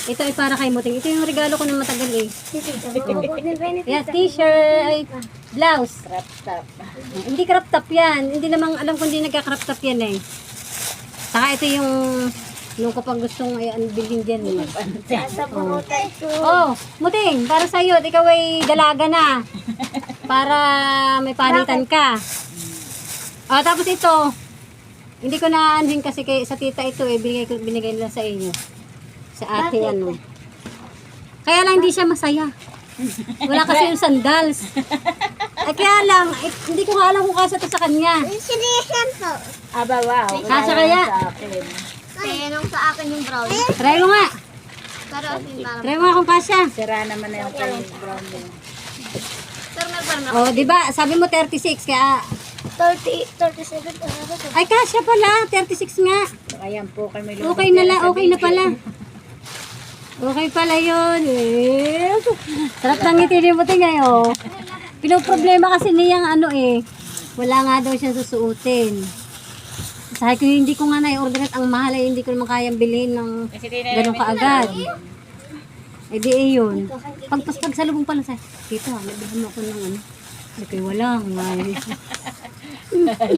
Ito ay para kay Muting. Ito yung regalo ko ng matagal eh. Yeah, t-shirt, ay, blouse. Crop top. Hindi crop top yan. Hindi namang alam kung hindi nagka-crop top yan eh. Saka ito yung nung kapag gustong ay bilhin dyan eh. Oh, Muting, para sa'yo. Ikaw ay dalaga na. Para may palitan ka. Oh, tapos ito. Hindi ko na anhin kasi sa tita ito eh. Binigay nila sa inyo. Sa ate ano. Kaya lang hindi siya masaya. Wala kasi yung sandals. Ay kaya lang, hindi ko nga alam kung kasa to sa kanya. Sinihan po. Aba, wow. Kasya kaya? Sa akin. Tinanong sa akin yung brown. Try mo nga. Pero asin parang. Try mo nga kung kasya. Sira naman na yung kanyang brown mo. Pero may parang Oh, di ba? Sabi mo 36 kaya 37. ay kasya pala, 36 nga. Ayan po kami. Okay na lang, okay na pala. Okay pala yun. Eh. Sarap ng ngiti ni Muting ngayon. Pinoproblema kasi niyang ano eh. Wala nga daw siyang susuotin. Sabi ko hindi ko nga na-order at ang mahal ay hindi ko naman kayang bilhin ng ganun kaagad. Eh di eh yun. Pagsalubong pala sa dito ha, nabihan mo ako ng ano. Hindi kayo wala.